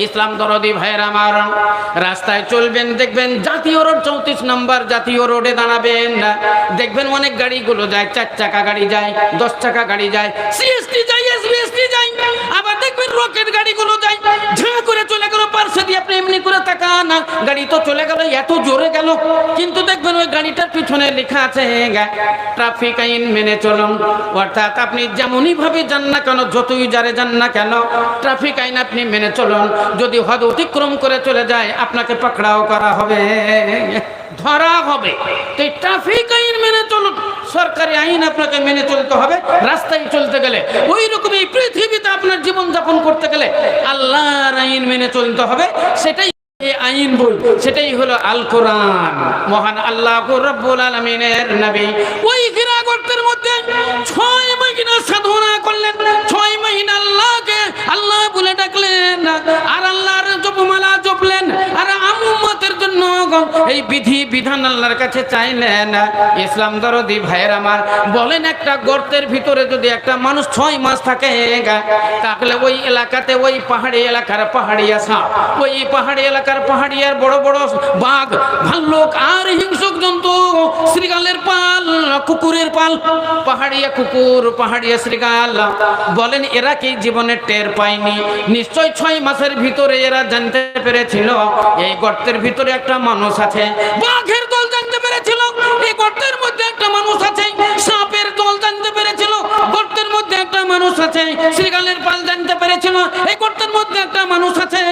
ইসলাম দরদি ভাইয়ের আমার, রাস্তায় চলবেন দেখবেন জাতীয় রোড 34 নম্বর জাতীয় রোডে দাঁড়াবেন, দেখবেন অনেক গাড়িগুলো যায়, 4 চাকা গাড়ি যায়, 10 চাকা গাড়ি যায়, সিএসটি যায়, এসবিএসটি যায়, আবার দেখবেন রকেট গাড়িগুলো যায়, ঝাঁ করে চলে গেল পার্শ্বে দিয়ে, আপনি এমনি করে তাকান না, গাড়ি তো চলে গেল, এত জোরে গেল, কিন্তু দেখবেন ওই গাড়িটার পিছনে লেখা আছে ট্রাফিক আইন মেনে চলুন। অর্থাৎ আপনি যেমনই ভাবে যান না কেন, যতই জারে যান না কেন, ট্রাফিক আইন আপনি মেনে চলুন। যদি হদ অতিক্রম করে চলে যায় আপনাকে পাকড়াও করা হবে, ধরা হবে। তো ট্রাফিক আইন মেনে চলুন, সরকারি আইন আপনাকে মেনে চলতে হবে। রাস্তায় চলতে গেলে ওই রকম এই পৃথিবীতে আপনার জীবন যাপন করতে গেলে আল্লাহর আইন মেনে চলতে হবে। সেটাই আইন বই, সেটাই হলো আল কোরআন। মহান আল্লাহ রাব্বুল আলামিনের নবী ওই হীরা গর্তের মধ্যে 6 মহিনা সাধনা করলেন, 6 মহিনা আল্লাহকে আল্লাহ বলে ডাকলেন, আর আল্লাহর জপমালা জপলেন, আর উম্মতের জন্য এই বিধি বিধান আল্লাহর কাছে চাইলেন। ইসলাম দরদি ভাইয়ের আমার বলেন, একটা গর্তের ভিতরে যদি একটা মানুষ 6 মাস থাকে, তাহলে ওই এলাকাতে, ওই পাহাড়ি এলাকার পাহাড়িয়া সাপ, ওই পাহাড়ি এলাকার পাহাড়িয়ার বড় বড় বাঘ, ভাল্লুক আর হিংস্র জন্তু, শ্রীগালের পাল, কুকুরের পাল, পাহাড়িয়া কুকুর, পাহাড়িয়া শ্রীগাল, বলেন এরা কি জীবনে টের পায়নি? নিশ্চয় 6 মাসের ভিতরে এরা জানতে পেরেছিল এই গর্তের ভিতরে একটা মানুষ আছে। বাঘের দল জানতে পেরেছিল এই গর্তের মধ্যে একটা মানুষ আছে, সাপের দল জানতে পেরেছিল গর্তের মধ্যে একটা মানুষ আছে, শ্রীগালের পাল জানতে পেরেছিল এই গর্তের মধ্যে একটা মানুষ আছে,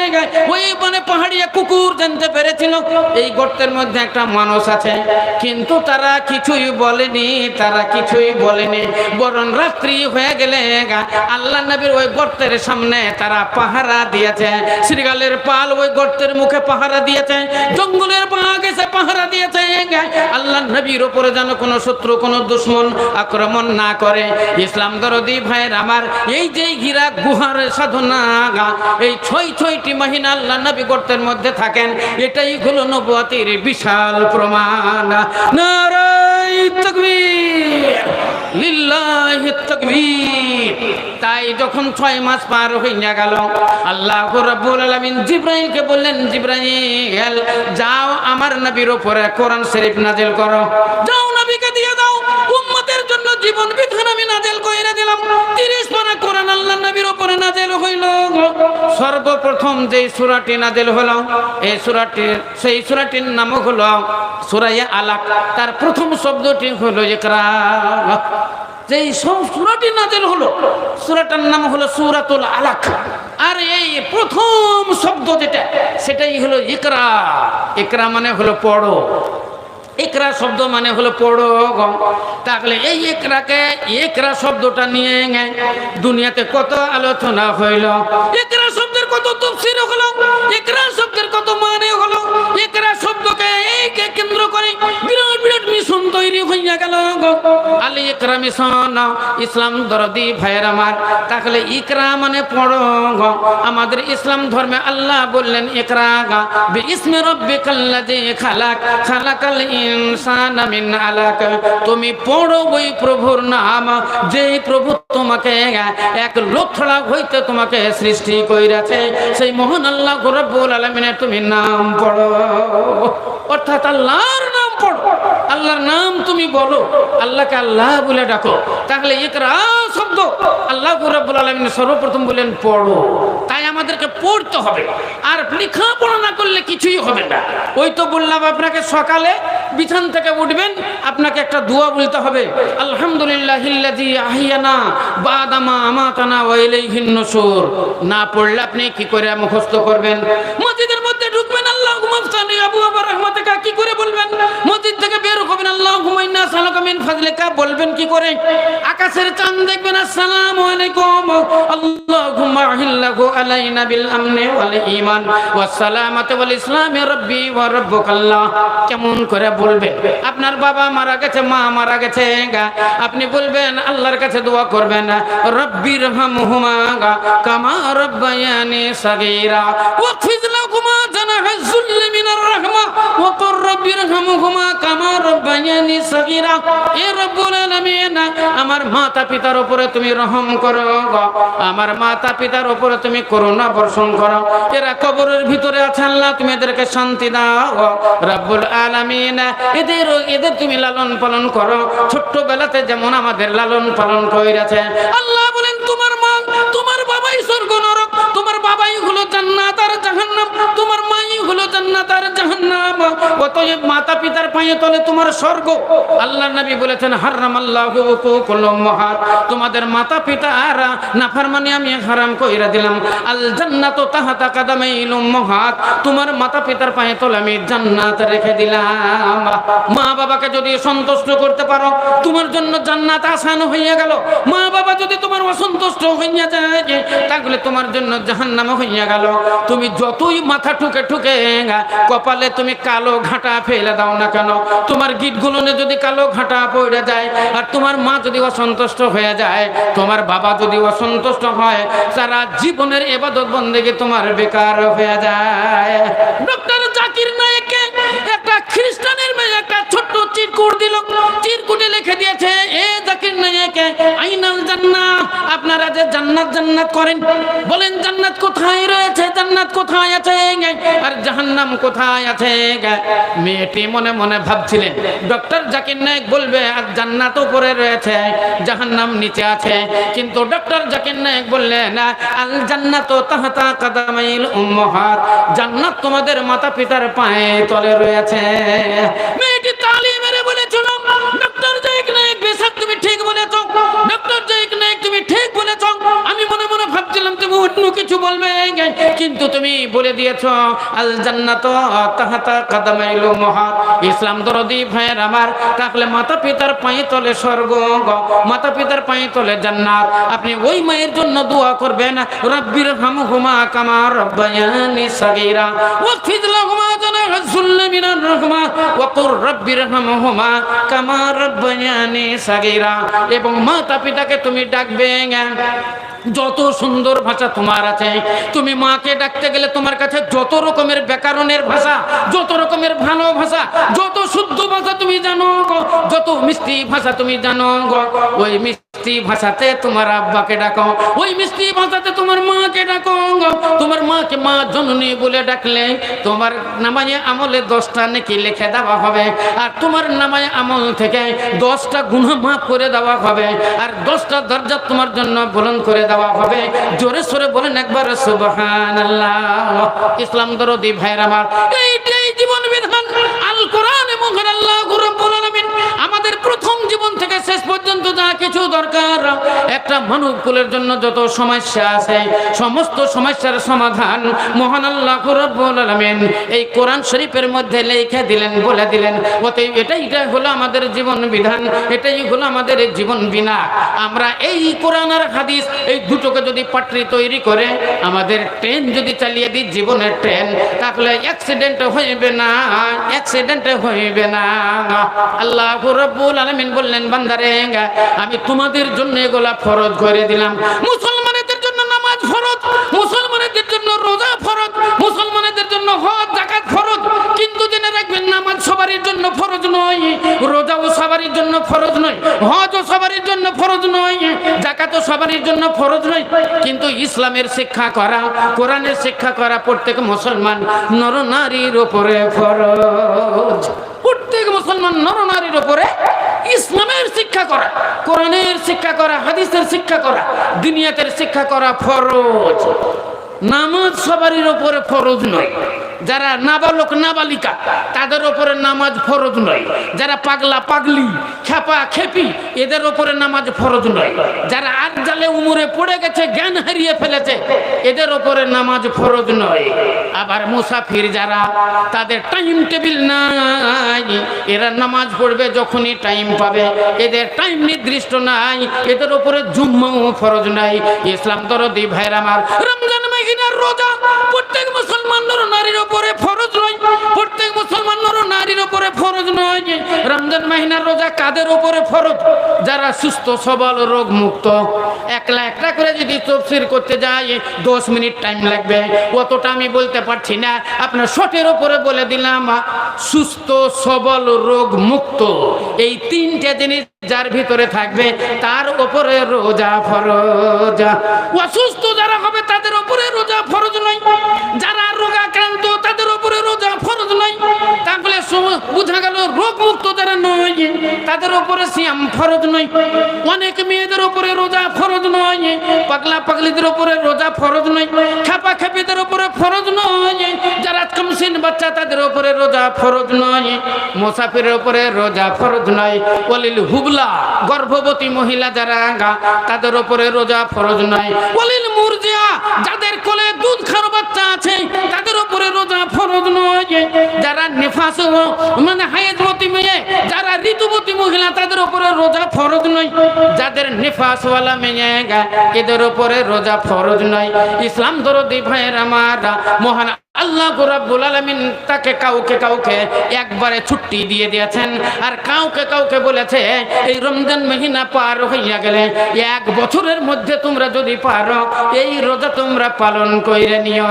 ওই মানে পাহাড়িয়া কুকুর জানতে পেরেছিল এই গর্তের মধ্যে একটা মানুষ আছে। কিন্তু তারা কিছুই বলেনি, তারা কিছুই বলেনি, বরং রাত্রি হয়ে গেলে আল্লাহ নবীর ওই গর্তের সামনে তারা পাহারা দিয়েছে। শ্রীগালের পাল ওই গর্তের মুখে পাহারা দিয়েছে, জঙ্গলের বাঘ এসে পাহারা দিয়েছে, আল্লাহ নবীর উপরে যেন কোনো শত্রু, কোনো দুশ্মন আক্রমণ না করে। ইসলাম দরদি ভাইয়ের আমার, এই যে হীরা গুহার সাধনা, এই 6টি মহিনা আল্লাহ নবী গর্তের মধ্যে থাকেন, এটাই হলো নবুয়তের বিশাল প্রমাণ। নারায়ে তাকবীর, লিল্লাহি তাকবীর। তাই যখন 6 মাস পার হয়ে গেল, আল্লাহ রাব্বুল আলামিন জিবরাইলকে বললেন, জিবরাইল যাও আমার নবীর উপরে কোরআন শরীফ নাজিল করো, যাও নবীকে দিয়ে দাও, উম্মতের জন্য জীবন বিধান আমি নাজিল কইরা দিলাম। 30 পারা কোরআন আল্লাহ নবীর উপরে নাজিল হইল। সর্বপ্রথম যে সূরাটি নাজিল হলো, এই সূরাটি, সেই সূরাটির নাম হলো সূরা আলাক। তার প্রথম শব্দটি হলো ইকরা। যেই সূরাটি নাজিল হলো, সূরাটার নাম হলো সূরাতুল আলাক। আর এই প্রথম শব্দ যেটা, সেটাই হলো ইকরা। ইকরা মানে হলো পড়ো, ইকরা শব্দ মানে হলো পড়ো। তাহলে এই ইকরাকে, ইকরা শব্দটা নিয়ে দুনিয়াতে কত আলোচনা হইল, ইকরা শব্দের কত তাফসীর হলো, ইকরা শব্দের কত মানে হলো, ইকরা শব্দকে এইকে কেন্দ্র করে বিরাট বিরাট মিশন তৈরি হইয়া গেল। আলী ইকরা মিশন, ইসলাম দরদি ভাইয়ের আমার, তাহলে ইকরা মানে পড়ো। আমাদের ইসলাম ধর্মে আল্লাহ বললেন ইকরা বিইসমি রাব্বিকাল্লাযী খালাক, খালাকাল ইনসানা মিন আলাক। তুমি পড়ো ওই প্রভুর নাম, যেই প্রভু তোমাকে এক লোথড়া হইতে তোমাকে সৃষ্টি কইরাছে, সেই মহান আল্লাহ রাব্বুল আলামিনের তুমি নাম পড়ো। অর্থাৎ আল্লাহর নাম পড়ো, আল্লাহর নাম তুমি বলো, আল্লাহকে আল্লাহ বলে ডাকো। তাহলে ইকরা শব্দ আল্লাহ রাব্বুল আলামিন সর্বপ্রথম বলেন পড়ো। তাই আমাদেরকে পড়তে হবে, আর লেখাপড়া না করলে কিছুই হবে না। ওই তো বললাম আপনাকে, সকালে বিছান থেকে উঠবেন, আপনাকে একটা দোয়া বলতে হবে, আলহামদুলিল্লাহিল্লাযী আহইয়ানা বাদা মা আমাতানা ওয়া ইলাইহিন নুশুর। না পড়লে আপনি কি করে মুখস্থ করবেন? মসজিদের মধ্যে ঢুকবেন, আল্লাহুম্মা সাল্লি আবওয়াবা রাহমাতিকা কি করে বলবেন? মসজিদ থেকে বের হবেন, আল্লাহুম্মা ইন্না নাসআলুকা মিন ফাযলিকা বলবেন কি করে? আকাশের চাঁদ দেখবেন, আসসালামু আলাইকুম, আল্লাহুম্মা আহিল্লাহু আলাইনা বিল আমনি ওয়াল ঈমান ওয়াস সালামাতি ওয়াল ইসলামি রাব্বি ওয়া রাব্বুকাল্লাহ। কেমন করে বলবেন? আপনার বাবা মারা গেছে, মা মারা গেছে, আপনি বলবেন, আল্লাহর কাছে দোয়া করবেন, রব্বিরহামহুমা কামা রাব্বায়ানি সাগীরা ওয়াগফির লাহুমা জানাহা যুল্লি মিনার রাহমা ওয়া কুর রাব্বিরহামহুমা কামা রাব্বায়ানি সাগীরা। এ রব্বুল আলামিন, আমার মাতা পিতার উপরে তুমি রহম করো গো, আমার মাতা পিতার উপরে তুমি করুণা বর্ষণ করো। এরা কবরের ভিতরে আছে আল্লাহ, তুমি এদেরকে শান্তি দাও গো রব্বুল আলামিন। এদের তুমি লালন পালন করো, ছোট্টবেলাতে যেমন আমাদের লালন পালন কইরাছে। আল্লাহ বলেন তোমার মা তোমার বাবাই স্বর্গ নরক, তোমার বাবাই হলো জান্নাত আর জাহান্নাম, তোমার মাই হলো জান্নাত আর জাহান্নাম। অতএব মাতা পিতার পায়ে তলে তোমার স্বর্গ। আল্লাহর নবী বলেছেন হারামাল্লাহু উকুকুল উম্মাহাত, তোমাদের মাতা পিতা আর নাফরমানি আমি হারাম কইরা দিলাম। আল জান্নাতু তাহতা কাদামাইল উম্মাহাত, তোমার মাতা পিতার পায়ে তলে আমি জান্নাত রেখে দিলাম। মা বাবাকে যদি সন্তুষ্ট করতে পারো তোমার জন্য জান্নাত আসান হয়ে গেল। মা বাবা যদি তোমার অসন্তুষ্ট হইয়া যায় তাহলে তোমার জন্য জাহান্নাম হইয়া গেল। তুমি যতই মাথা ঠুকে ঠুকে কপালে তুমি কালো ঘাটা ফেলে দাও না কেন, তোমার গিটগুলো যদি কালো ঘাটা পড়ে যায় আর তোমার মা যদি অসন্তুষ্ট হয়ে যায়, তোমার বাবা যদি অসন্তুষ্ট হয়, সারা জীবনের ইবাদত বন্দেগী তোমার বেকার হয়ে যায়। ডক্টর জাকির নায়েককে একটা খ্রিস্টানের মেয়ে একটা ছোট্ট চিরকুট দিল, চিরকুটে লিখে দিয়েছে এ জাকির নায়েক আইনাল জান্নাত, আপনারা যে জান্নাত জান্নাত করেন, বলেন জান্নাত কোথায় রয়েছে, জান্নাত কোথায় আছে আর জাহান্নাম কোথায় আছে। মেয়েটি মনে মনে ভাবছিলেন ডক্টর জাকির নায়েক বলবে আর জান্নাত উপরে রয়েছে জাহান্নাম নিচে আছে, কিন্তু ডক্টর জাকির নায়েক বললেন আল জান্নাতু তাহতা কাদামাইল উম্মাহাত, জান্নাত তোমাদের মাতা পিতার পায়ে তলে রয়েছে। মেয়েটি তালি মেরে বলেছিল ডক্টর জাকির নায়েক বেশক তুমি ঠিক বলেছো, ডক্টর জাকির নায়েক তুমি ঠিক বলেছো। আমি মনে মনে ভাবছিলাম তুমি অন্য কিছু বলবে, কিন্তু তুমি বলে দিয়েছো আল জান্নাতু তাহতা কাদামাইল উম্মাহাত। ইসলাম দরদি ভাইয়ের আমার, তাহলে মাতা পিতার পায়ে তলে স্বর্গ, মাতা পিতার পায়ে তলে জান্নাত। আপনি ওই মায়ের জন্য দোয়া করবেন রাব্বিরহামহুমা কামা রাব্বায়ানি সাগীরা ওয়াগফির লাহুমা জানাহা যুল্লি মিনার রাহমা ওয়া কুর রাব্বিরহামহুমা কামা রাব্বায়ানি সাগীরা। এবং মাতা পিতাকে তুমি ডাকবে, যত সুন্দর ভাষা তোমার আছে, তুমি মাকে ডাকতে গেলে তোমার কাছে যত রকমের ব্যাকরণের ভাষা, যত রকমের ভালো ভাষা, যত শুদ্ধ ভাষা তুমি জানো, যত মিষ্টি ভাষা তুমি জানো, ওই মিষ্টি ভাষাতে তোমার আব্বাকে ডাকো, ওই মিষ্টি ভাষাতে তোমার মাকে ডাকো। তোমার মাকে মা জননী বলে ডাকলে তোমার নামায়ে আমলে 10টা নেকি লিখে দেওয়া হবে, আর তোমার নামায়ে আমল থেকে 10টা গুনাহ মাফ করে দেওয়া হবে, আর 10টা দরজা তোমার জন্য বুলন্দ করে দেওয়া হবে। জোরে সোরে বলেন একবার সুবহানাল্লাহ। ইসলাম দরদি ভাইরা আমার, এইটাই জীবন বিধান আল কোরআনে মহান আল্লাহ রাব্বুল আলামিন আমাদের প্রথম জীবন থেকে শেষ পর্যন্ত যা কিছু দরকার একটা মানব কুলের জন্য যত সমস্যা আছে সমস্ত সমস্যার সমাধান মহান আল্লাহ রাব্বুল আলামিন এই কোরআন শরীফের মধ্যে লিখে দিলেন, বলে দিলেন। অতএব এটাই হলো আমাদের জীবন বিধান, এটাই হলো আমাদের জীবন বিনা। আমরা এই কোরআন আর হাদিস এই দুটোকে যদি পাটরি তৈরি করে আমাদের ট্রেন যদি চালিয়ে দিই জীবনের ট্রেন, তাহলে অ্যাক্সিডেন্ট হইবে না, অ্যাক্সিডেন্ট হইবে না। আল্লাহ রাব্বুল আলামিন বললেন বান্দারে আমি তোমাদের জন্য এগুলা ফরজ করে দিলাম। মুসলমানদের জন্য নামাজ ফরজ, মুসলমানদের জন্য রোজা ফরজ, মুসলমানদের জন্য হজ যাকাত ফরজ, কিন্তু জেনে রাখবেন নামাজ সবার জন্য ফরজ নয়, রোজাও সবার জন্য ফরজ নয়, হজও সবার জন্য ফরজ নয়, যাকাতও সবার জন্য ফরজ নয়। কিন্তু ইসলামের শিক্ষা করা, কোরআনের শিক্ষা করা প্রত্যেক মুসলমান নর নারীর উপরে ফরজ। প্রত্যেক মুসলমান নর নারীর উপরে ইসলামের শিক্ষা করা, কোরআনের শিক্ষা করা, হাদিসের শিক্ষা করা, দুনিয়াতের শিক্ষা করা ফরজ। নামাজ সবারই উপরে ফরজ নয়। যারা নাবালক নাবালিকা তাদের উপরে নামাজ ফরজ নয়, যারা পাগলা পাগলি খেপা খেপি এদের উপরে নামাজ ফরজ নয়, যারা আজ্জালে উমরে পড়ে গেছে জ্ঞান হারিয়ে ফেলেছে এদের উপরে নামাজ ফরজ নয়। আবার মুসাফির যারা তাদের টাইম টেবিল নাই, এরা নামাজ পড়বে যখনই টাইম পাবে, এদের টাইম নির্দিষ্ট নাই, এদের উপরে জুম্মাও ফরজ নাই। ইসলাম দরদি ভাইরা আমার, রমজান মাহিনার রোজা প্রত্যেক মুসলমান নর নারীর উপরে ফরজ নয়, প্রত্যেক মুসলমান নর নারীর উপরে ফরজ নয়। রমজান মাহিনার রোজা কাদের উপরে ফরজ? যারা সুস্থ সবল রোগ মুক্ত। একলা একটা করে যদি তফসির করতে যাই 10 মিনিট টাইম লাগবে, অতটা আমি বলতে পারছি না। আপনার শর্টের উপরে বলে দিলাম, সুস্থ সবল রোগ মুক্ত এই তিনটে জিনিস যার ভিতরে থাকবে তার উপরে রোজা ফরজ। অসুস্থ যারা হবে তাদের উপরে রোজা ফরজ নয়, যারা রোগাক্রান্ত তাদের উপরে রোজা ফরজ নয়। তাহলে বোঝা গেল রোগ মুক্ত যারা নয় তাদের উপরে সিয়াম ফরজ নয়। অনেক মেয়েদের উপরে রোজা ফরজ নয়, পাগলা পাগলিদের উপরে রোজা ফরজ নয়, খাপা খাপিদের উপরে ফরজ নয়, যারা কমসিন বাচ্চা তাদের উপরে রোজা ফরজ নয়, মুসাফিরের উপরে রোজা ফরজ নয়, ওয়ালিল হুবলা গর্ভবতী মহিলা যারা তাদের উপরে রোজা ফরজ নয়, ওয়ালিল মুরজিয়া যাদের কোলে দুধ খাওয়া বাচ্চা আছে তাদের উপরে রোজা ফরজ নয়, যারা নিফাস মানে হায়েজবতী মেয়ে যারা ঋতুবতী মহিলা তাদের উপরে রোজা ফরজ নয়, যাদের নিফাসওয়ালা মেয়ে এদের উপরে রোজা ফরজ নয়। ইসলাম দরদি ভাইয়ের আমার, মহান আল্লাহ রাব্বুল আলামিন তাকে কাউকে কাউকে একবারে ছুটি দিয়ে দিয়েছেন, আর কাউকে কাউকে বলেছে এই রমজান মাহিনা পার হইয়া গেলে 1 বছরের মধ্যে তোমরা যদি পারো এই রোজা তোমরা পালন কইরে নিও।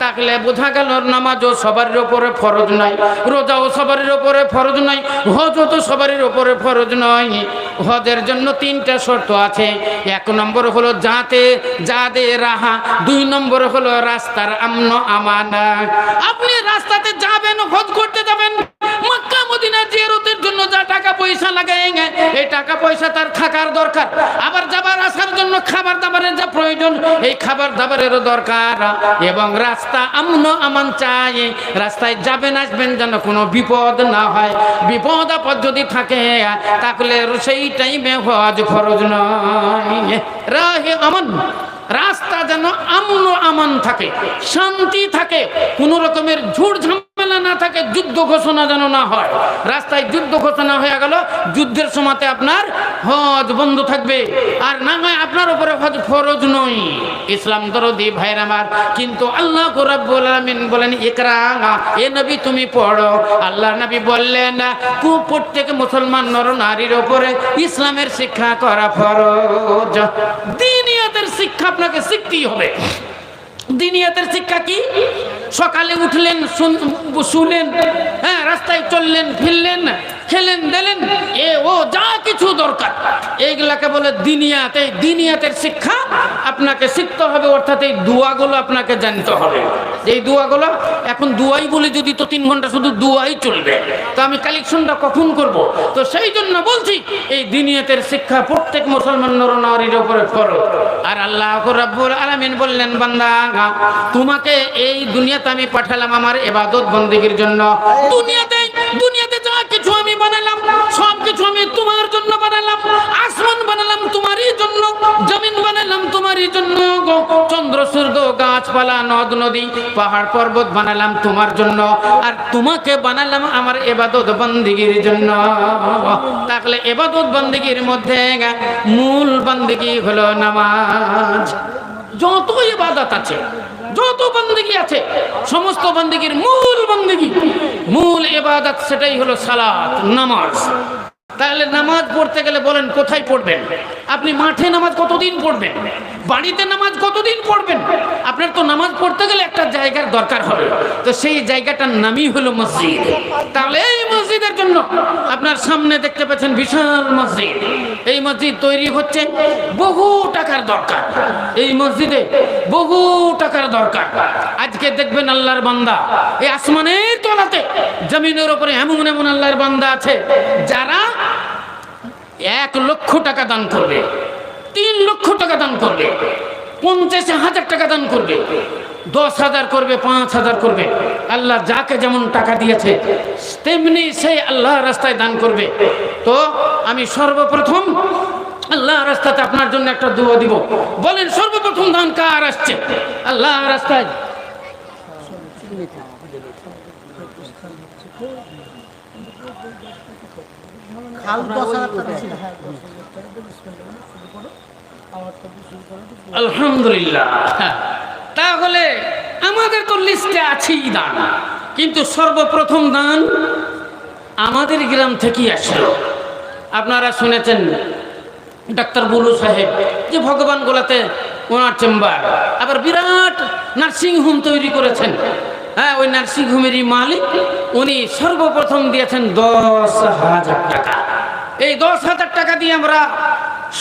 তাহলে বোঝা গেল নামাজও সবার উপরে ফরজ নয়, রোজাও সবার উপরে ফরজ নয়, হজও তো সবার উপরে ফরজ নয়। হজের জন্য 3টা শর্ত আছে। 1 নম্বর হলো যাতে রাহা, 2 নম্বর হলো রাস্তার আমন আমানা। আপনি রাস্তাতে যাবেন, হজ করতে যাবেন, মক্কা মদিনা জিয়ারতের জন্য যা টাকা পয়সা লাগে এই টাকা পয়সা তার থাকার দরকার, আবার যাবার আসার জন্য খাবার দাবারের যা প্রয়োজন এই খাবার দাবারেরও দরকার, এবং রাস্তা আমন আমান চাই। রাস্তায় যাবেন আসবেন যেন কোনো বিপদ না হয়, বিপদ আপদ যদি থাকে তাহলে সেই টাইমে হজ ফরজ নয়। রাহে আমান, রাস্তা যেন আমন আমান থাকে, শান্তি থাকে, কোন রকমের ঝুট ঝামেলা না থাকে, যুদ্ধ ঘোষণা যেন না হয়। রাস্তায় যুদ্ধ ঘোষণা হয়ে গেল, যুদ্ধের সময়তে আপনার হজ বন্ধ থাকবে, আর না হয় আপনার উপরে হজ ফরজ নয়। ইসলাম দরদি ভাইরা আমার, কিন্তু আল্লাহ রাব্বুল আলামিন বলেন ইকরা, এ নবী তুমি পড়ো। আল্লাহর নবী বললেন প্রত্যেক মুসলমান নর নারীর উপরে ইসলামের শিক্ষা করা ফরজ। দ্বীনিয়াতের শিক্ষা আপনাকে শিখতেই হবে। দ্বীনিয়াতের শিক্ষা কি? সকালে উঠলেন, শুনলেন, হ্যাঁ, রাস্তায় চললেন, ফিরলেন, খেলেন দিলেন, ও যা কিছু দরকার এইগুলাকে বলে দ্বীনিয়াত। এই দ্বীনিয়াতের শিক্ষা আপনাকে শিখতে হবে, অর্থাৎ এই দোয়াগুলো আপনাকে জানতে হবে। এই দোয়াগুলো এখন দোয়াই বলে যদি তো 3 ঘন্টা শুধু দোয়াই চলবে, তো আমি কালেকশনটা কখন করব? তো সেই জন্য বলছি এই দ্বীনিয়াতের শিক্ষা প্রত্যেক মুসলমান নর নারীর উপরে ফরজ। আর আল্লাহ রাব্বুল আলামিন বললেন বান্দা তোমাকে এই দুনিয়াতে আমি পাঠালাম আমার ইবাদত বন্দেগীর জন্য। দুনিয়াতে যা কিছু আমি বানালাম সব কিছু আমি তোমার জন্য বানালাম। আসমান বানালাম তোমারই জন্য, জমিন বানালাম তোমারই জন্য, চন্দ্র সূর্য গাছপালা নদ নদী পাহাড় পর্বত বানালাম তোমার জন্য, আর তোমাকে বানালাম আমার ইবাদত বন্দেগীর জন্য। তাহলে ইবাদত বন্দেগীর মধ্যে মূল বন্দেগী হলো নামাজ। যত ইবাদত আছে, যত বন্দেগী আছে, সমস্ত বন্দেগীর মূল বন্দেগী, মূল ইবাদত সেটাই হলো সালাত, নামাজ। তাহলে নামাজ পড়তে গেলে বলেন কোথায় পড়বেন? আপনি মাঠে নামাজ কতদিন পড়বেন? বাড়িতে নামাজ কতদিন পড়বেন? আপনার তো নামাজ পড়তে গেলে একটা জায়গার দরকার হবে, তো সেই জায়গাটার নামই হলো মসজিদ। তাহলে এই মসজিদের জন্য আপনার সামনে দেখতে পাচ্ছেন বিশাল মসজিদ। এই মসজিদ তৈরি হচ্ছে, বহু টাকার দরকার। এই মসজিদে বহু টাকার দরকার। আজকে দেখবেন আল্লাহর বান্দা এই আসমানের তলাতে, জমিনের উপরে এমন এমন আল্লাহর বান্দা আছে যারা 1 লক্ষ টাকা দান করবে, 3 লক্ষ টাকা দান করবে, 50,000 টাকা দান করবে, 10,000 করবে, 5,000 করবে। আল্লাহ যাকে যেমন টাকা দিয়েছে তেমনি সেই আল্লাহ রাস্তায় দান করবে। তো আমি সর্বপ্রথম আল্লাহ রাস্তাতে আপনার জন্য একটা দোয়া দিব। বলেন সর্বপ্রথম দান কার আসছে আল্লাহ রাস্তায়? আলহামদুলিল্লাহ। তাহলে আমাদের তো লিস্টে আছেই দান, কিন্তু সর্বপ্রথম দান আমাদের গ্রাম থেকেই আসলো। আপনারা শুনেছেন ডাক্তার বুলু সাহেব যে ভগবান গোলাতে ওনার চেম্বার, আবার বিরাট নার্সিং হোম তৈরি করেছেন। হ্যাঁ, ওই নার্সিং হোমেরই মালিক উনি সর্বপ্রথম দিয়েছেন 10,000 টাকা। এই 10,000 টাকা দিয়ে আমরা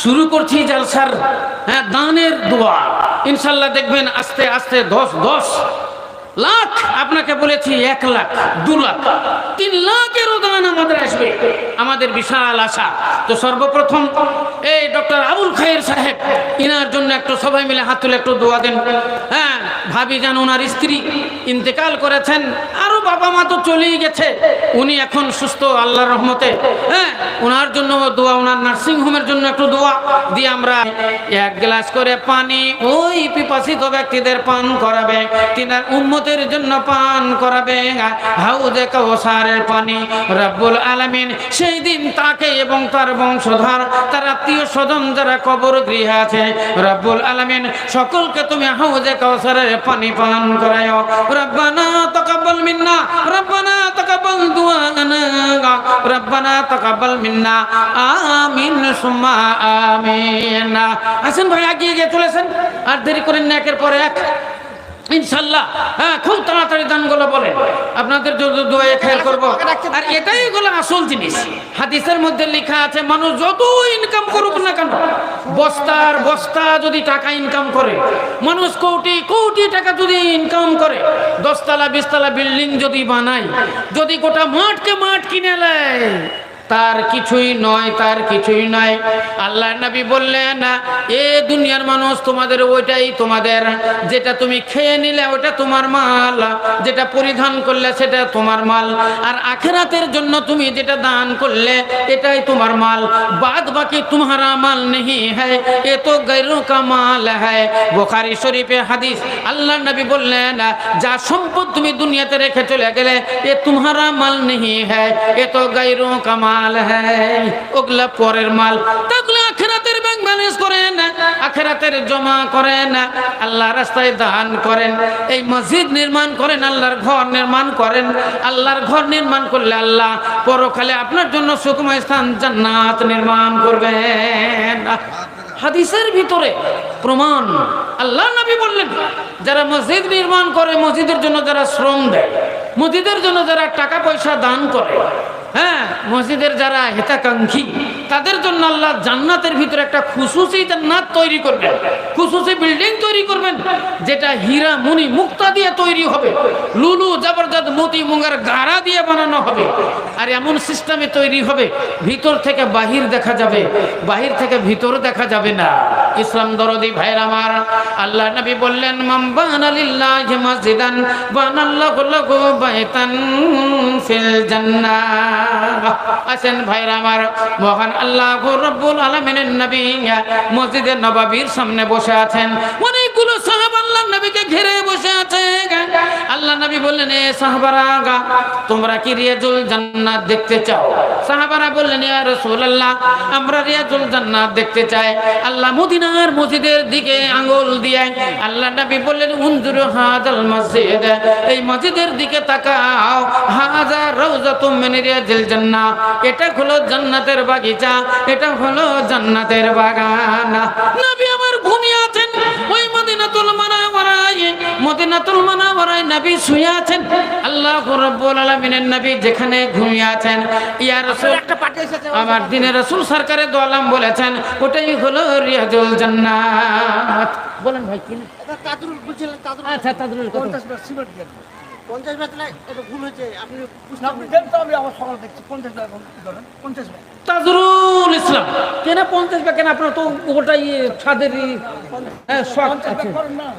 শুরু করছি জালসার দানের দোয়া। ইনশাল্লাহ দেখবেন আস্তে আস্তে 10 লাখ, আপনাকে বলেছি 1 লাখ, 2 লাখ, 3 লাখেরও দান আমাদের আসবে, আমাদের বিশাল আশা। তো সর্বপ্রথম এই ডক্টর আবুল খায়ের সাহেব, ইনার জন্য একটু সবাই মিলে হাত তুলে একটু দোয়া দেন। হ্যাঁ, ভাবি জান ওনার স্ত্রী ইন্তেকাল করেছেন, আরো বাবা মা তো চলেই গেছে, উনি এখন সুস্থ আল্লাহর রহমতে। হ্যাঁ, ওনার জন্য দোয়া, ওনার নার্সিং হোমের জন্য একটু দোয়া দিয়ে আমরা 1 গ্লাস করে পানি ওই পিপাসিত ব্যক্তিদের পান করাবে, তিনার উম্মতের জন্য পান করাবে হাউজে কাউসারের পানি। রব্বুল আলামিন সেই দিন তাকে এবং তার বংশধর, তার আত্মীয় স্বজন যারা কবর গৃহে আছে, রব্বুল আলামিন সকলকে তুমি হাউজে কাউসারের পানি পান করায়। রব্বানা তাকাব্বাল মিন্না, রব্বানা তাকাব্বাল দুআনা, রব্বানা তাকাব্বাল মিন্না, আমিন সুম্মা আমিন। আসেন ভাই, এগিয়ে গিয়ে চলেছেন, আর দেরি করেন না, একের পর এক ইনশাল্লাহ। হ্যাঁ, খুব তাড়াতাড়ি দানগুলো বলেন, আপনাদের দোয়া খেয়াল করব। আর এটাই হলো আসল জিনিস। হাদিসের মধ্যে লেখা আছে, মানুষ যত ইনকাম করুক না কেন, বস্তার বস্তা যদি টাকা ইনকাম করে, মানুষ কোটি কোটি টাকা যদি ইনকাম করে, 10 তলা 20 তলা বিল্ডিং যদি বানায়, যদি গোটা মাঠকে মাঠ কিনে নেয়, তার কিছুই নয়, তার কিছুই নয়। আল্লাহর নবী বললেন, এ দুনিয়ার মানুষ, তোমাদের ওইটাই তোমাদের, যেটা তুমি খেয়ে নিলে ওটা তোমার মাল, যেটা পরিধান করলে সেটা তোমার মাল, আর আখিরাতের জন্য তুমি যেটা দান করলে এটাই তোমার মাল, বাদ বাকি তোমারা মাল নেই হ্যায়, এ তো গৈরো কা মাল হ্যায়। বুখারী শরীফে হাদিস, আল্লাহর নবী বললেন, যা সম্পদ তুমি দুনিয়াতে রেখে চলে গেলে, এ তোমারা মাল নেই হ্যায়, এ তো গৈরো কা মাল হ্যায়, ওগুলা পরের মাল। তাহলে আখিরাতের ব্যাংক ব্যালেন্স করেন, আখিরাতের জমা করেন, আল্লাহর রাস্তায় দান করেন, এই মসজিদ নির্মাণ করেন, আল্লাহর ঘর নির্মাণ করেন। আল্লাহর ঘর নির্মাণ করলে আল্লাহ পরকালে আপনার জন্য সুখময় স্থান জান্নাত নির্মাণ করবেন। হাদিসের ভিতরে প্রমাণ, আল্লাহ নবী বললেন, যারা মসজিদ নির্মাণ করে, মসজিদের জন্য যারা শ্রম দেয়, মসজিদের জন্য যারা টাকা পয়সা দান করে, হ্যাঁ, মসজিদের যারা হিতাকাঙ্ক্ষী, তাদের জন্য আল্লাহ জান্নাতের ভিতরে একটা খুশুসি জান্নাত তৈরি করবেন, খুশুসি বিল্ডিং তৈরি করবেন, যেটা হীরা মণি মুক্তা দিয়ে তৈরি হবে, লুলু জবরদস্ত মতি মুঙ্গার গাড়া দিয়ে বানানো হবে। আর এমন সিস্টেমে তৈরি হবে, ভিতর থেকে বাহির দেখা যাবে, বাহির থেকে ভিতর দেখা যাবে না। ইসলাম দরদি ভাইরা আমার, আল্লাহ নবী বললেন, মান বানা লিল্লাহি মসজিদান বানাল্লাহু লাহু বাইতান ফিল জান্নাহ। আসেন ভাইরা আমার, মহান আল্লাহ রব্বুল আলামিনের নবী মসজিদে নববীর সামনে বসে আছেন, অনেকগুলো সাহাবা আল্লাহর নবীকে ঘিরে বসে আছে। আল্লাহ নবী বললেন, এ সাহাবারা, তোমরা কি রিয়াজুল জান্নাত দেখতে চাও? সাহাবারা বললেন, ইয়া রাসূলুল্লাহ, আমরা রিয়াজুল জান্নাত দেখতে চাই। আল্লাহ মদিনার মসজিদের দিকে আঙ্গুল দিয়ে আল্লাহ নবী বললেন, উনজুরু হাযাল মসজিদ, এই মসজিদের দিকে তাকাও, হাযা রাউযাতুম মিন রিয়াজিল জান্নাহ, এটা হলো জান্নাতের বাগিচা, এটা হলো জান্নাতের বাগান। নবী আমার ঘুমিয়ে আছেন ওই মদিনাতুল মুনাওয়ারায়, মদিনাতুল মুনাওয়ারায় নবী শুয়ে আছেন। আল্লাহ রাব্বুল আলামিনের নবী যেখানে ঘুমিয়ে আছেন, ইয়া রাসূল, আমার দিনের রাসূল সরকারে দো আলম বলেছেন, ওটাই হলো রিয়াজুল জান্নাত। বলেন ভাই, কি তাদরুল বুঝলেন? তাদরুল, আচ্ছা, তাদরুল 50 বার সিমেন্ট দেন, 50 বার না, এটা ভুল হয়েছে, আপনি দেন তো, আমি আবার সকাল দেখছি 50 বার ধরেন, 50 বার তাজরুল ইসলাম কেন 50 বার কেন? আপনার তো ওটাই ছাদের শখ আছে,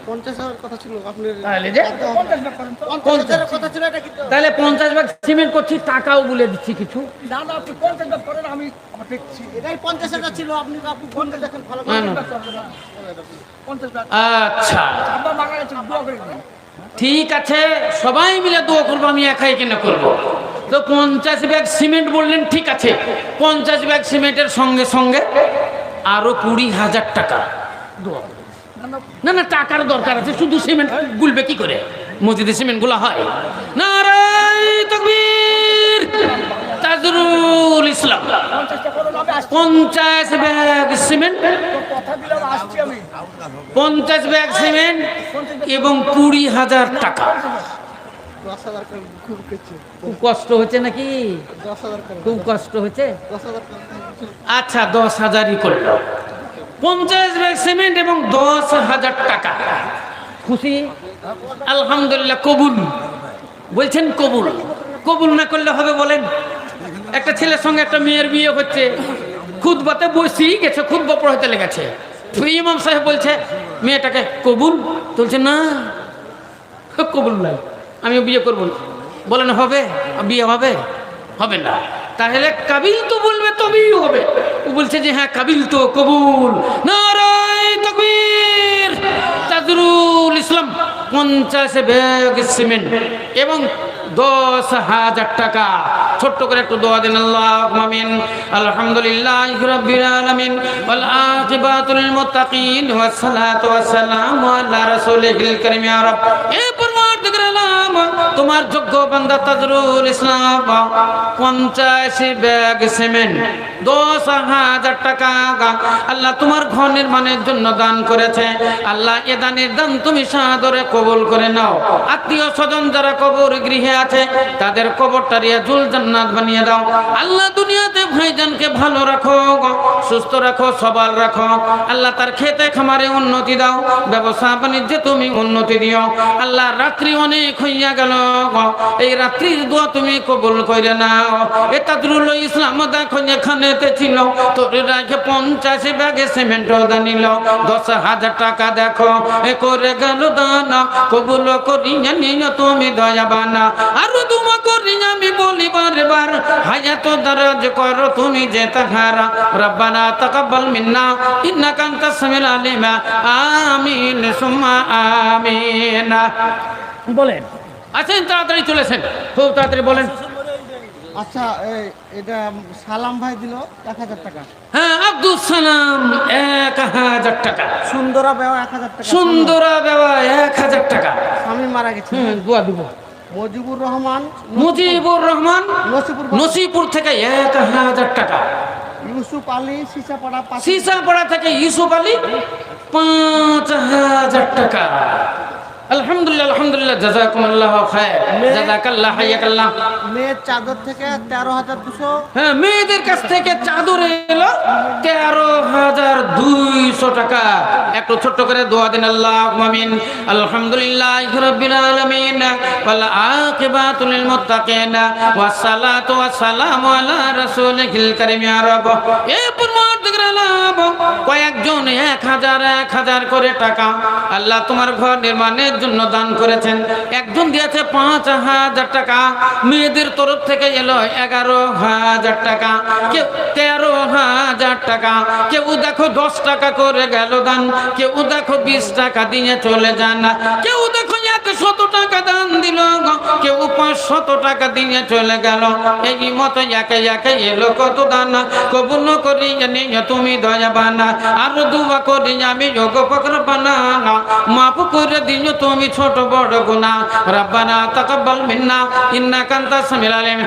50 এর কথা ছিল আপনার, তাহলে যে 50 বার করেন তো, 50 এর কথা ছিল এটা, কিন্তু তাহলে 50 বার সিমেন্ট করছি, টাকাও বলে দিচ্ছি কিছু না, না, আপনি 50 বার করেন, আমি দেখছি, এটাই 50 এর ছিল, আপনি ফোনটা দেখেন ভালো করে, 50 বার। আচ্ছা, আব্বা মারা গেছে, দোয়া করে দিন। ঠিক আছে, সবাই মিলে দোয়া করবো, আমি একাই কেন করব? তো 50 ব্যাগ সিমেন্ট বললেন, ঠিক আছে, 50 ব্যাগ সিমেন্টের সঙ্গে সঙ্গে আরো 20,000 টাকা দোয়া করবো। না না, টাকার দরকার আছে, শুধু সিমেন্ট গুলবে কি করে? মসজিদে সিমেন্ট গুলা হয়? নারায়ে তাকবীর। তাজরুল ইসলাম 50 ব্যাগ সিমেন্ট, 50 ব্যাগ সিমেন্ট এবং 20,000 টাকা। খুব কষ্ট হচ্ছে নাকি? খুব কষ্ট হচ্ছে। আচ্ছা 10,000ই করলো। 50 ব্যাগ সিমেন্ট এবং 10,000 টাকা। খুশি? আলহামদুলিল্লাহ। কবুল বলছেন? কবুল। কবুল না করলে হবে বলেন? একটা ছেলের সঙ্গে একটা মেয়ের বিয়ে হচ্ছে, খুতবাতে বসেই গেছে, খুতবা পড়াতে লেগেছে। ইমাম সাহেব বলছে মেয়েটাকে কবুল, বলছে না কবুল নাই, আমি বিয়ে করবো না। বলেন হবে? বিয়ে হবে? হবে না। তাহলে কাবিল তো বলবে তবেই হবে। ও বলছে যে হ্যাঁ কাবিল তো, কবুল। নারায়ে তাকবীর। তাজরুল ইসলাম 50 ব্যাগ সিমেন্ট এবং 10,000 টাকা। ছোট্ট করে একটু দোয়া দেন। আল্লাহুম্মা আমিন। আলহামদুলিল্লাহি রাব্বিল আলামিন ওয়াল আকিবাতু লিল মুত্তাকিন ওয়াস সালাতু ওয়াস সালামু আলা রাসূলিল কারীম। ইয়া রাব, এ পরওয়ারদিগার আলম, তোমার যোগ্য বান্দা তাজরুল ইসলাম 50 ব্যাগ সিমেন্ট 10,000 টাকা আল্লাহ তোমার ঘর নির্মাণের জন্য দান করেছে। আল্লাহ এ দানের দান তুমি সাদরে কবুল করে নাও। আত্মীয় স্বজন যারা কবর গৃহে আছে তাদের কবরটা রিয়াজুল জান্নাত বানিয়ে দাও। আল্লাহ দুনিয়াতে ভাইজানকে ভালো রাখো, সুস্থ রাখো, সবল রাখো। আল্লাহ তার খেতে খামারে উন্নতি দাও, ব্যবসা বাণিজ্যে তুমি উন্নতি দিও। আল্লাহ রাত্রি অনেক হইয়া গেল, এই রাত্রির দোয়া তুমি কবুল করে নাও। এ তাজরুল ইসলাম দেখো এখানেতে ছিল, তোর রাখে 50 ব্যাগে সিমেন্ট দানিল, 10,000 টাকা দেখো এ করে গেল দানা। কবুল করিয়া নিও তুমি দয়াবানা। আর তোমা করি আমি বলি বারবার, হায়াত দারাজ করো তুমি যে তাহারা। রব্বানা তাকাব্বাল মিন্না ইন্নাকা আনতাস সামিউল আলিম। আমিন সুম্মা আমিন। বলেন আছেন? তাড়াতাড়ি চলেছেন, খুব তাড়াতাড়ি বলেন। আচ্ছা এটা সালাম ভাই দিল 1,000 টাকা। হ্যাঁ আব্দুল সালাম 1,000 টাকা। সুন্দরা বেওয়া 1,000 টাকা। সুন্দরা বেওয়া 1,000 টাকা। স্বামী মারা গেছে। দোয়া দিব। মুজিবুর রহমান, মুজিবুর রহমান নসিপুর থেকে 1,000 টাকা। ইউসুফ আলী সিসাপাড়া, সিসাপাড়া থেকে ইউসুফ আলী 5,000 টাকা। আলহামদুলিল্লাহ আলহামদুলিল্লাহ, জাযাকুমুল্লাহু খায়র, জাযাকাল্লাহ, হাইয়াকাল্লাহ। মেয়ের চাদর থেকে 13,200। হ্যাঁ মেয়েদের কাছ থেকে চাদর এলো 13,200 টাকা। একটু ছোট্ট করে দোয়া দেন। আল্লাহুম্মা আমিন। আলহামদুলিল্লাহি রাব্বিল আলামিন ওয়াল আকিবাতু লিল মুত্তাকিন ওয়াস সালাতু ওয়াস সালামু আলা রাসূলিল কারীম। ইয়া রাব, এ পরওয়ারদিগার আলম, কয়েকজন 1,000 করে টাকা আল্লাহ তোমার ঘর নির্মাণের জন্য দান করেছেন। একজন দিয়েছে 5,000 টাকা। মেয়েদের তরফ থেকে এলো 11,000 টাকা, কেউ 13,000 টাকা, কেউ দেখো 10 টাকা করে গেল দান, কেউ দেখো 20 টাকা দিয়ে চলে যান, কেউ দেখো 100 টাকা দান দিল, কেউ 500 টাকা দিয়ে চলে গেল। এই মতো একে একে এলো কত দান। কবুল করি জানি তুমি দয়াবানা। আর দুয়া করি আমি যোগ পকর বানা, মাফ করে দিও তুমি ছোট বড় গুনাহ। রব্বানা তাকাব্বাল মিন্না ইন্নাকা আনতাস সামিউল আলিম।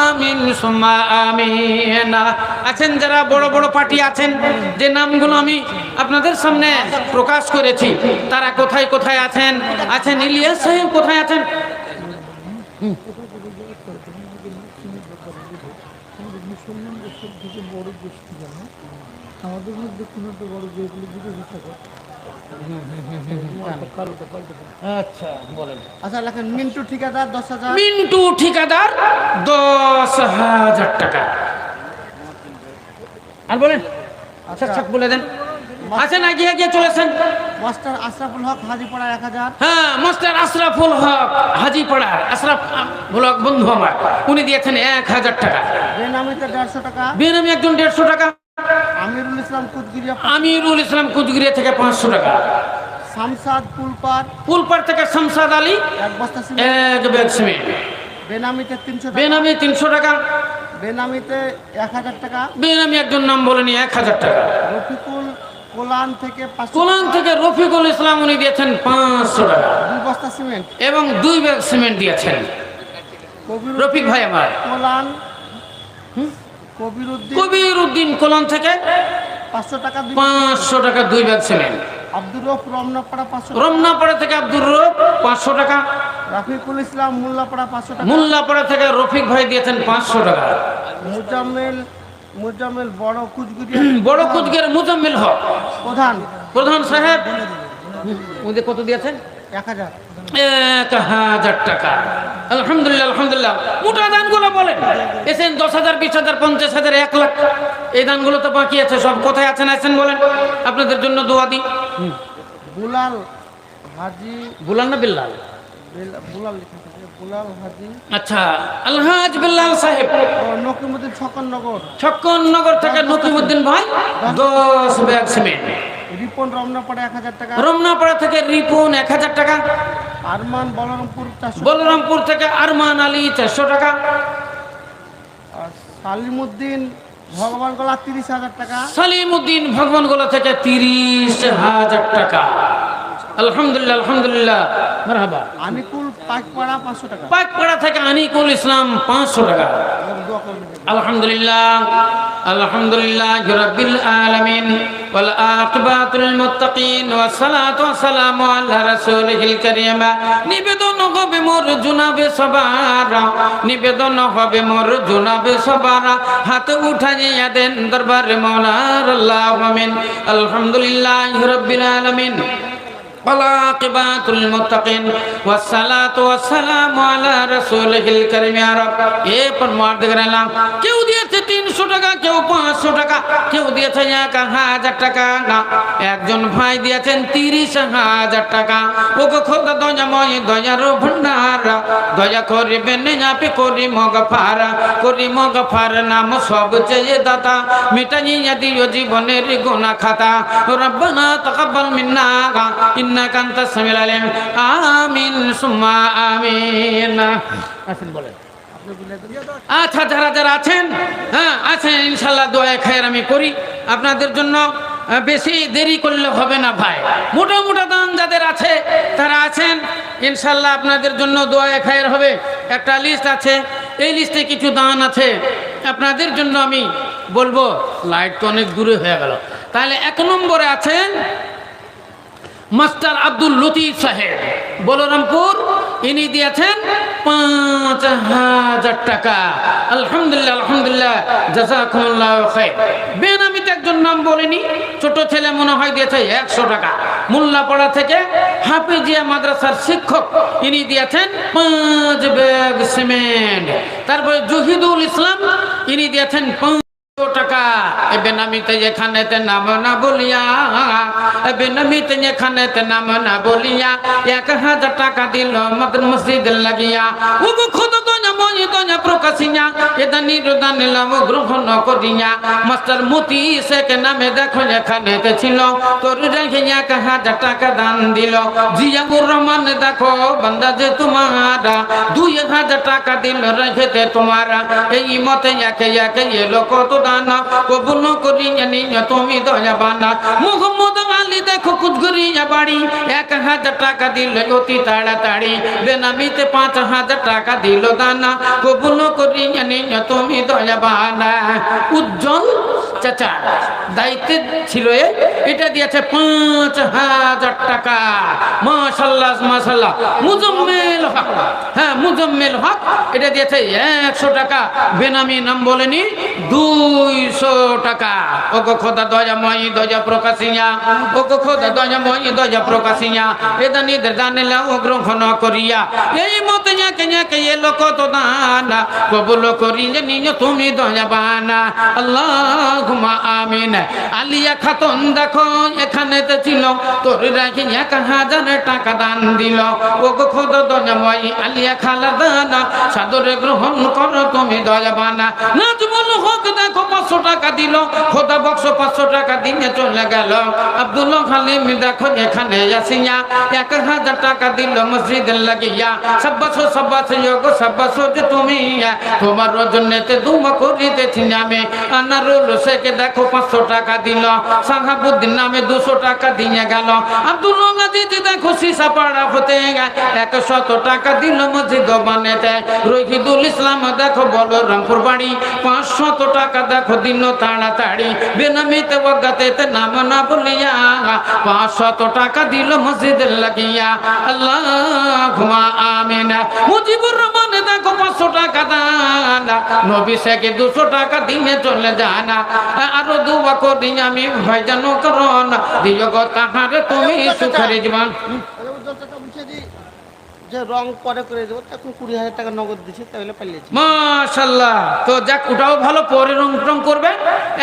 আমিন সুম্মা আমিন। আছেন যারা বড় বড় পার্টি আছেন, যে নামগুলো আমি আপনাদের সামনে প্রকাশ করেছি, তারা কোথায় কোথায় আছেন? আছেন ইলিয়াস সাহেব, কোথায় আছেন? আমাদের মধ্যে কোনো একটা বড় যেগুলো আচ্ছা বলেন। আচ্ছা লেখেন মিন্টু ঠিকাদার 10,000। মিন্টু ঠিকাদার 10,000 টাকা। আর বলেন। আচ্ছা আচ্ছা বলে দেন। আছেন আগে গিয়ে চলেছেন। মাস্টার আশরাফুল হক হাজিপাড়া 1,000। হ্যাঁ মাস্টার আশরাফুল হক হাজিপাড়া, আশরাফুল হক বন্ধু আমার, উনি দিয়েছেন 1,000 টাকা। বেনামিতে 150 টাকা। বেনামি একজন 150 টাকা। আমিরুল ইসলাম কুচগিরিয়া, আমিরুল ইসলাম কুচগিরিয়া থেকে 500 টাকা। শামসাদ পুলপার থেকে শামসাদ আলী 1 বস্তা এক ব্যাগ সিমেন্ট। বেনামিতে 300 টাকা। বেনামি 300 টাকা। বেনামিতে 1,000 টাকা। বেনামি একজন নাম বলেনি 1,000 টাকা। রফিকুল কোলান থেকে 500। কোলান থেকে রফিকুল ইসলাম উনি দিয়েছেন 500 টাকা 2 বস্তা সিমেন্ট এবং 2 ব্যাগ সিমেন্ট দিয়েছেন। রফিক ভাই আমার কোলান কবির উদ্দিন কোলন থেকে 500 টাকা 500 টাকা 2 ব্যাগ সিমেন্ট। আব্দুর রফ রমনাপাড়া 500 রমনাপাড়া থেকে আব্দুর রব 500 টাকা। রাফিকুল ইসলাম মোল্লাপাড়া 500 টাকা। মোল্লাপাড়া থেকে রফিক ভাই দিয়েছেন 500 টাকা। মুজাম্মেল বড় কুচগির মুজাম্মেল হক প্রধান সাহেব ওদের কত দিয়েছেন? 1000 টাকা। আলহামদুলিল্লাহ মোটা দানগুলো বলেন। এসেন 10,000, 20,000, 50,000, 1 লাখ, এই দানগুলো তো বাকি আছে। সব কোথায় আছেন আসেন বলেন, আপনাদের জন্য দোয়া দিই। বুলাল না বিল্লাল? আচ্ছা, আলহাজ বিল্লাল সাহেব ছক্কননগর থেকে নকিমুদ্দিন ভাই 10 ব্যাগ সিমেন্ট। রিপন রমনাপাড়া 1000 টাকা। রমনাপাড়া থেকে রিপন 1000 টাকা। আরমান বলরামপুর থেকে আরমান আলী 400 টাকা। সালিমউদ্দিন ভগবানগোলা 30,000 টাকা। সালিমউদ্দিন ভগবানগোলা থেকে 30,000 টাকা। আলহামদুলিল্লাহ মারহাবা। আনিকুল পাকপাড়া 500 টাকা। পাকপাড়া থেকে আনিকুল ইসলাম 500 টাকা। আলহামদুলিল্লাহ রাব্বিল আলামিন ওয়াল আকিবাতুল মুত্তাকিন ওয়াস সালাতু ওয়াস সালামু আলা রাসূলিল কারীম। নিবেদন হবে মোর জনাবে সবার, নিবেদন হবে মোর জনাবে সবার, হাত উঠাইয়া দেন দরবারে মাওলার আল্লাহু আমিন। আলহামদুলিল্লাহ রাব্বিল আলামিন আকিবাতুল মুত্তাকিন ওয়াস সালাতু ওয়াস সালামু আলা রাসূলিল কারীম। ইয়া রাব, এ পরমার্দিগার আলম, কেউ দিয়েছে 300 টাকা, কেউ 500 টাকা, কেউ দিয়েছে 1000 টাকা, না একজন ভাই দিয়েছেন 30,000 টাকা। ওগো খোদা দয়াময় দয়ার ভান্ডার, দয়া করিবেন আপনি করি মগফার নাম সবচেয়ে দাতা, মিটাইয়া দিও জীবনের গুনাহ খাতা। রব্বানা তাকাব্বাল মিন্না ইন্নাকা আনতাস সামিউল আলিম। আমিন সুম্মা আমিন। আসেন বলেন। আচ্ছা, যারা আছেন, হ্যাঁ আছেন, ইনশাল্লাহ দোয়া খায়ের আমি করি আপনাদের জন্য। বেশি দেরি করলে হবে না ভাই। মোটা দান যাদের আছে তারা আছেন, ইনশাল্লাহ আপনাদের জন্য দোয়া খায়ের হবে। একটা লিস্ট আছে, এই লিস্টে কিছু দান আছে আপনাদের জন্য। আমি বলবো, লাইট তো অনেক দূরে হয়ে গেল। তাহলে 1 নম্বরে আছেন মাস্টার আব্দুল লতিফ সাহেব, বলরামপুর। ইনি দিয়েছেন 5,000 টাকা। আলহামদুলিল্লাহ জাযাকুমুল্লাহু খায়র। বেনামিতে একজন নাম বলেনি, ছোট ছেলে মনে হয় দিয়েছে 100 টাকা। মোল্লাপাড়া থেকে হাফিজিয়া মাদ্রাসার শিক্ষক, ইনি দিয়েছেন 5 ব্যাগ সিমেন্ট। তারপরে জহিদুল ইসলাম, ইনি দিয়েছেন 500 টাকা। বেনামিতে এখানেতে নাম না বলিয়া, বেনামিতে এখানেতে নাম না বলিয়া 1000 টাকা দিল মসজিদ লাগিয়া। ও খুদ দয়া প্রকাশিয়া এদানির দান নিলাম গ্রহণ করিয়া। মাস্টার মতি শেখ নামে দেখো এখানেতে ছিল, তোর রেখে 1000 টাকা দান দিল। জিয়াউর রহমান দেখো বান্দা যে তোমারা 2000 টাকা দিল রেখেতে তোমারা। এই মতে একে এলো কত দান, কবুল করিয়া নিয়ে তুমি দয়াবানা। মোহাম্মদ আলী দেখো কুচঘুরিয়া বাড়ি 1000 টাকা দিল অতি তাড়াতাড়ি। বেনামিতে 5,000 টাকা দিল দানা, কবুল করিয়া নিয়ে তুমি দয়াবানা। উজ্জ্বল চাচা দায়িত্বে ছিল, এটা দিয়েছে 5,000 টাকা। মাশাআল্লাহ। মুজাম্মেল হক, হ্যাঁ মুজাম্মেল হক, এটা দিয়েছে 100 টাকা। বেনামি নাম বলেনি, 200 টাকা। ওগো খোদা দয়াময় দয়া প্রকাশিয়া, ওগো খোদা দয়াময় দয়া প্রকাশিয়া এদানিদের দানেলা ও গ্রহণ করিয়া। এই মতে একে এলো কত দান, কবুল করিলে নিয়ে তুমি দয়াবানা। আল্লাহুম্মা আমিন। আলিয়া খাতুন দেখো এখানেতে ছিল, তোর রাখি 1000 টাকা দান দিল। ওগো খোদা দয়াময় আলিয়া খালা দানা সাদরে গ্রহণ করো তুমি দয়াবানা। নাজমুল হক দেখো 500 টাকা দিল, খোদা বক্স 500 টাকা দিয়ে চলে গেল। আব্দুল্লাহ হালিম দেখো এখানে আসিয়া 1000 টাকা দিল মসজিদের লাগিয়া। সাব্বাসো সাব্বাসো গো সাব্বাসো যে তুমি, তোমার জন্যতে দুমা করিতেছি আমি। আনারুল শেখে দেখো 500 টাকা দিল, সাহাবুদ্দিন নামে 200 টাকা দিয়ে গেল। আব্দুল্লাহ আজিজ দেখো সিসাপাড়া হতে 100 টাকা দিল মসজিদ বানাতে। রহিদুল ইসলাম দেখো বলরামপুর বাড়ি 500 টাকা দেখো দিন তাড়াতাড়ি। বেনামিতে ওয়াগাতে নাম না বলিয়া 500 টাকা দিল মসজিদের লাগিয়া। আল্লাহুম্মা আমিন। মুজিবুর রহমান দেখো 500 টাকা দান, নবী শেখে 200 টাকা দিয়ে চলে যান। আরো দোয়া করি আমি ভাইজানো করুন, দিও গো তাহারে তুমি সুখের জীবন। যে রং পরে করে দেবো, এখন 20,000 টাকা নগদ দিচ্ছে, তাহলে পালিয়েছি। মাশাআল্লাহ। তো যাক, ওটাও ভালো, পরে রং টং করবে।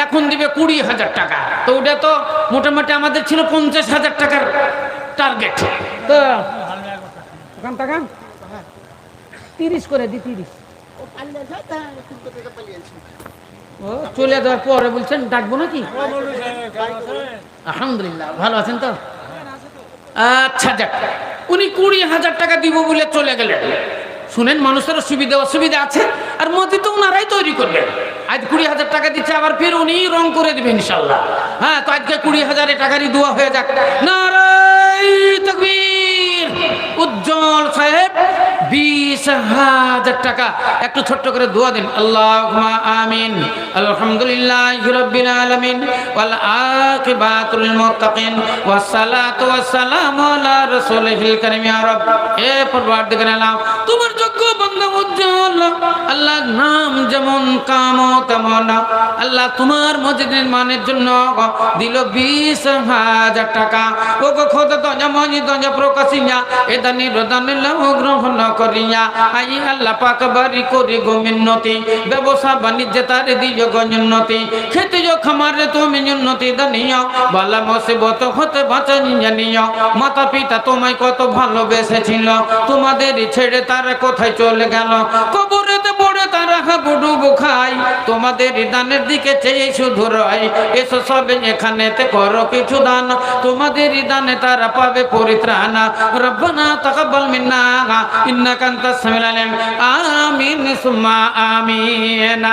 এখন দিবে 20,000 টাকা। তো ওটা তো মোটামুটি আমাদের ছিল 50,000 টাকার টার্গেট। তো ওখান টাকা 30 করে দি, 30। ও পালিয়েছে, তাই কিন্তু টাকা পালিয়েছি। ও চলে যাওয়ার পরে বলছেন ডাকবো নাকি? আলহামদুলিল্লাহ, ভালো আছেন তো? আচ্ছা যাক, উনি 20,000 টাকা দিব বলে চলে গেলেন। শুনেন, মানুষের সুবিধা অসুবিধা আছে, আর মসজিদ তো ওনারাই তৈরি করবেন। আজ 20,000 টাকা দিচ্ছে, আবার ফির উনি রং করে দিবেন ইনশাল্লাহ। হ্যাঁ, তো আজকে 20,000 টাকারই দোয়া হয়ে যাক। নারায়ে তাকবীর। উজ্জ্বল সাহেব 20,000 টাকা একটু ছোট্ট করে দোয়া দিন। আল্লাহুম্মা আমিন। আলহামদুলিল্লাহি রাব্বিল আলামিন ওয়াল আকিবাতু লিল মুত্তাকিন ওয়াস সালাতু ওয়াস সালামু আলা রাসূলিল কারীম। ইয়া রব, হে পরওয়ারদিগার আলম, তোমার যোগ্য বান্দা উজ্জ্বল আল্লাহর নাম যেমন কাম তেমন আল্লাহ তোমার মসজিদ নির্মাণের জন্য দিল 20,000 টাকা। ও গো খোদা দয়া মসজিদ দয়া প্রকাশিয়া এদানি রদানি লাভ গ্রহণ করিয়া। আই আল্লাহ পাক বাড়ি করি গো মিন্নতি, ব্যবসা বাণিজ্যে তার দিও গো উন্নতি, খেতে যো খামারে তুমি উন্নতি দানিও, বালা মুসিবত হতে বাঁচানি জানিও। মাতা পিতা তোমায় কত ভালোবেসেছিল, তোমাদের ছেড়ে তারা কোথায় চলে গেল। কবরেতে পড়ে তারা হাবুডুবু খায়, তোমাদের দানের দিকে চেয়ে শুধু রয়। এসো সবে এখানেতে করো কিছু দান, তোমাদের দানে তারা পাবে পরিত্রাণ। রব্বানা তাকাব্বাল মিন্না ইন্নাকা আনতাস সামিউল আলিম। আমিন সুম্মা আমিন।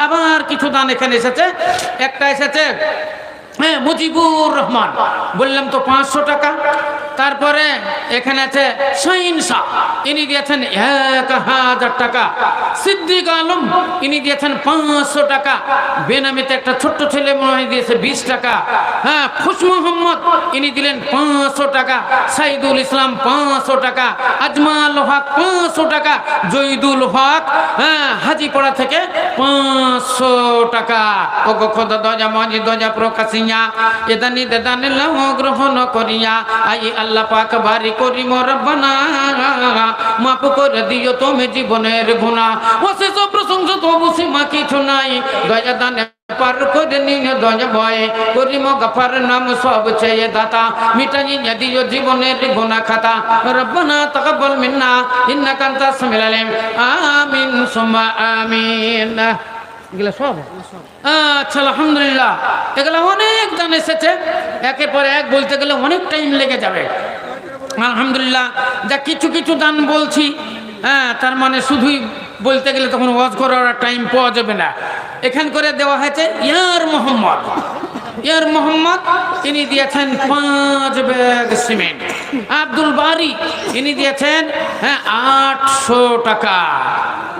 আবার কিছু দান এখানে এসেছে। একটা এসেছে, হ্যাঁ, মুজিবুর রহমান, বললাম তো 500 টাকা। তারপরে এখানে আছে শাহিন শাহ, ইনি দিয়েছেন 1000 টাকা। সিদ্দিক আলম, ইনি দিয়েছেন 500 টাকা। বেনামিতে একটা ছোট্ট ছেলে মনে হয় দিয়েছে 20 টাকা। হ্যাঁ, খুশ মোহাম্মদ, ইনি দিলেন 500 টাকা। সাইদুল ইসলাম 500 টাকা। আজমাল হক 500 টাকা। জয়দুল হক, হ্যাঁ, হাজিপাড়া থেকে 500 টাকা। ও গো খোদা দয়া মজি দয়া প্রকাশিয়া এদানি দেদানি লাভ গ্রহণ করিয়া। আই আল্লাহ পাক বাড়ি করি রব্বানা, মাফ করে দিও তুমি জীবনের গুনাহ। অশেষ প্রশংসা তবু সীমা কিছু নাই, দয়া দানে পার করে নিয়ে দয়া ভয়ে করিম গফার নাম সব চেয়ে দাতা। মিটাইয়া দিও জীবনের গুনাহ খাতা। রব্বানা তাকাব্বাল মিন্না ইন্নাকা আনতাস সামিউল আলিম। আমিন সুম্মা আমিন। এগুলো সব আচ্ছা, আলহামদুলিল্লাহ। এগুলো অনেক দান এসেছে, একের পর এক বলতে গেলে অনেক টাইম লেগে যাবে। আলহামদুলিল্লাহ, যা কিছু কিছু দান বলছি, হ্যাঁ, তার মানে শুধুই বলতে গেলে তখন ওয়াজ করার টাইম পাওয়া যাবে না। এখান করে দেওয়া হয়েছে ইয়ার মোহাম্মদ। ইয়ার মোহাম্মদ, ইনি দিয়েছেন 5 ব্যাগ সিমেন্ট। আব্দুল বারি, ইনি দিয়েছেন 800 টাকা।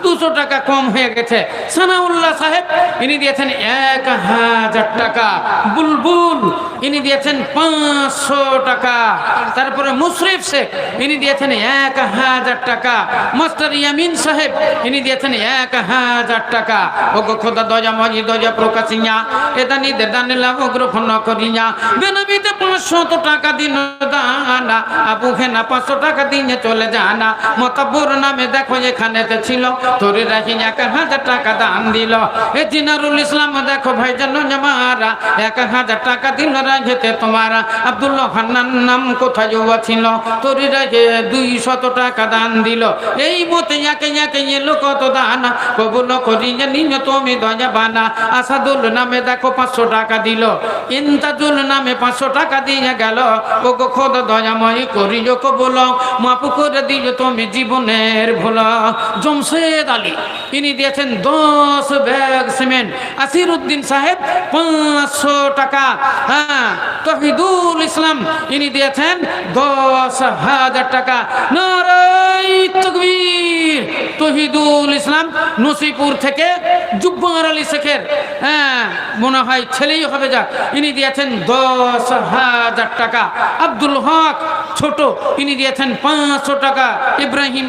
200 টাকা কম হয়ে গেছে। সানাউল্লাহ সাহেব, ইনি দিয়েছেন 1000 টাকা। বুলবুল, ইনি দিয়েছেন 500 টাকা। তারপরে মুশরিফ শেখ, ইনি দিয়েছেন 1000 টাকা। মাস্টার ইয়ামিন সাহেব, ইনি দিয়েছেন 1000 টাকা। ও গো খোদা দয়া মজি দয়া প্রকাশিয়া এদানি দেদানি লাভ গ্রহণ করিয়া। বেনামিতে 500 টাকা দিন দানা, আবু হেনা 500 টাকা দিয়ে চলে জানা। মতাবুর নামে দেখো এখানেতে ছিল তোরে রাখি 1000 টাকা দান দিল। এ জিনারুল ইসলাম দেখো ভাইজান জামারা 1000 টাকা দিল রাখেতে তোমার আব্দুল্লাহ খান্নার নাম কোথায় ছিল, তোরে রাখে 200 টাকা দান দিল। এই মতে একে একে এলো কত দান, কবুল করি নিজ তুমি দয়া বানা। আসাদুল নামে দেখো 500 টাকা দিল, ইন্তাজুল নামে 500 টাকা দিয়ে গেল। ও গো খোদ দয়াময় করিও কবুল, মাফ করে দিও তুমি জীবনের ভুল। জমশেদ আলী ইনি দিয়েছেন 10 ব্যাগ সিমেন্ট। আসিরউদ্দিন সাহেব 500 টাকা। হ্যাঁ, তহিদুল ইসলাম ইনি দিয়েছেন 10,000 টাকা। নারাই তাকবীর। তহিদুল ইসলাম নসিপুর থেকে জুব্বার আলী শেখের, হ্যাঁ মনে হয় ছেলেই হবে, যাক, ইনি দিয়েছেন 10,000 টাকা। আব্দুল হক ছোট ইনি দিয়েছেন 500 টাকা। ইব্রাহিম